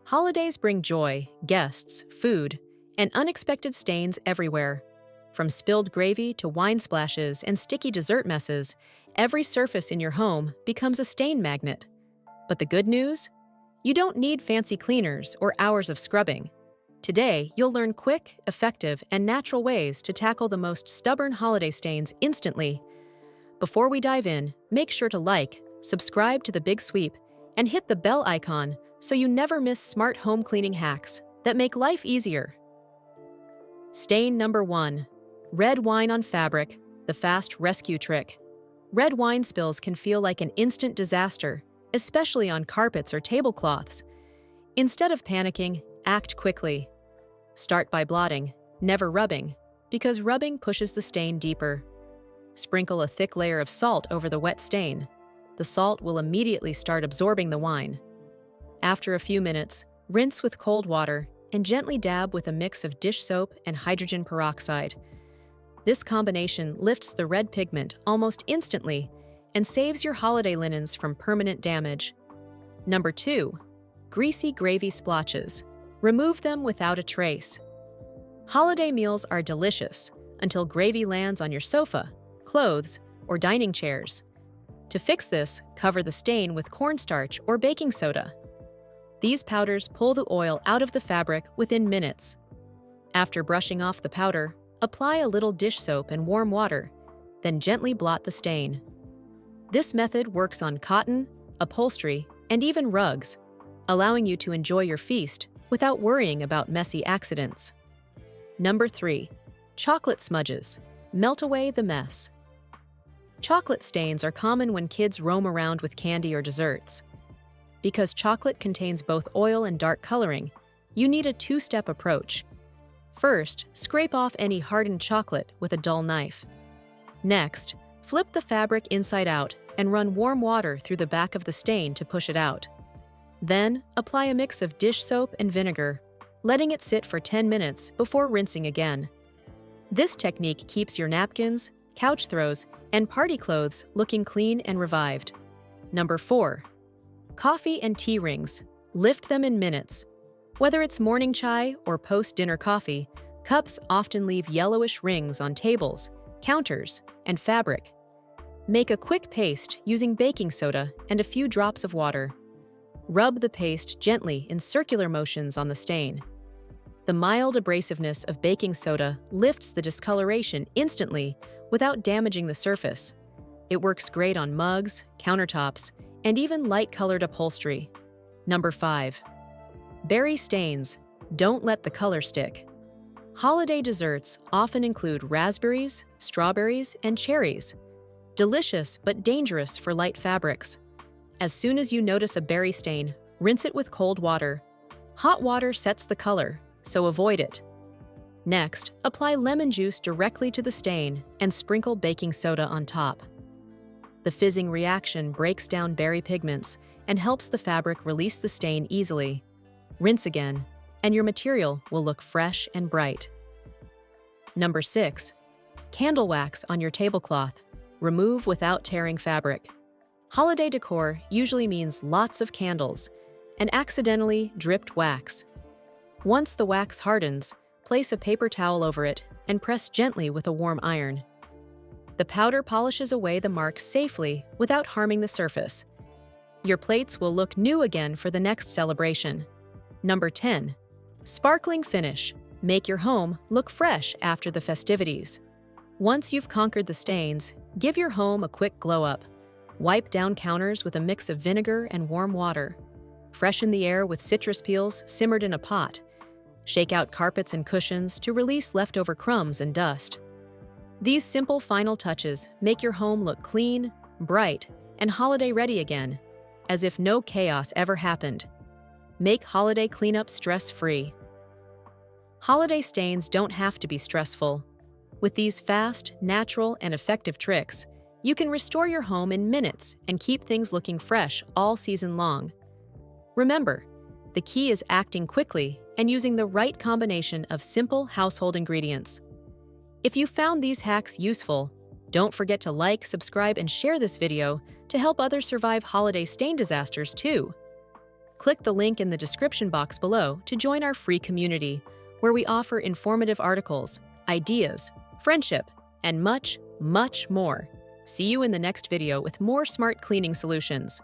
Holidays bring joy, guests, food, and unexpected stains everywhere. From spilled gravy to wine splashes and sticky dessert messes, every surface in your home becomes a stain magnet. But the good news? You don't need fancy cleaners or hours of scrubbing. Today, you'll learn quick, effective, and natural ways to tackle the most stubborn holiday stains instantly. Before we dive in, make sure to like, subscribe to The Big Sweep, and hit the bell icon so you never miss smart home cleaning hacks that make life easier. Stain number 1. Red wine on fabric, the fast rescue trick. Red wine spills can feel like an instant disaster, especially on carpets or tablecloths. Instead of panicking, act quickly. Start by blotting, never rubbing, because rubbing pushes the stain deeper. Sprinkle a thick layer of salt over the wet stain. The salt will immediately start absorbing the wine. After a few minutes, rinse with cold water and gently dab with a mix of dish soap and hydrogen peroxide. This combination lifts the red pigment almost instantly and saves your holiday linens from permanent damage. Number 2. Greasy gravy splotches. Remove them without a trace. Holiday meals are delicious until gravy lands on your sofa, clothes, or dining chairs. To fix this, cover the stain with cornstarch or baking soda. These powders pull the oil out of the fabric within minutes. After brushing off the powder, apply a little dish soap and warm water, then gently blot the stain. This method works on cotton, upholstery, and even rugs, allowing you to enjoy your feast without worrying about messy accidents. Number 3. Chocolate smudges. Melt away the mess. Chocolate stains are common when kids roam around with candy or desserts. Because chocolate contains both oil and dark coloring, you need a two-step approach. First, scrape off any hardened chocolate with a dull knife. Next, flip the fabric inside out and run warm water through the back of the stain to push it out. Then, apply a mix of dish soap and vinegar, letting it sit for 10 minutes before rinsing again. This technique keeps your napkins, couch throws, and party clothes looking clean and revived. Number 4. Coffee and tea rings. Lift them in minutes. Whether it's morning chai or post-dinner coffee, cups often leave yellowish rings on tables, counters, and fabric. Make a quick paste using baking soda and a few drops of water. Rub the paste gently in circular motions on the stain. The mild abrasiveness of baking soda lifts the discoloration instantly without damaging the surface. It works great on mugs, countertops, and even light-colored upholstery. Number 5. Berry stains. Don't let the color stick. Holiday desserts often include raspberries, strawberries, and cherries. Delicious but dangerous for light fabrics. As soon as you notice a berry stain, rinse it with cold water. Hot water sets the color, so avoid it. Next, apply lemon juice directly to the stain and sprinkle baking soda on top. The fizzing reaction breaks down berry pigments and helps the fabric release the stain easily. Rinse again, and your material will look fresh and bright. Number 6. Candle wax on your tablecloth. Remove without tearing fabric. Holiday decor usually means lots of candles and accidentally dripped wax. Once the wax hardens, place a paper towel over it and press gently with a warm iron. The powder polishes away the marks safely without harming the surface. Your plates will look new again for the next celebration. Number 10. Sparkling finish. Make your home look fresh after the festivities. Once you've conquered the stains, give your home a quick glow-up. Wipe down counters with a mix of vinegar and warm water. Freshen the air with citrus peels simmered in a pot. Shake out carpets and cushions to release leftover crumbs and dust. These simple final touches make your home look clean, bright, and holiday-ready again, as if no chaos ever happened. Make holiday cleanup stress-free. Holiday stains don't have to be stressful. With these fast, natural, and effective tricks, you can restore your home in minutes and keep things looking fresh all season long. Remember, the key is acting quickly and using the right combination of simple household ingredients. If you found these hacks useful, don't forget to like, subscribe, and share this video to help others survive holiday stain disasters too. Click the link in the description box below to join our free community, where we offer informative articles, ideas, friendship, and much, much more. See you in the next video with more smart cleaning solutions.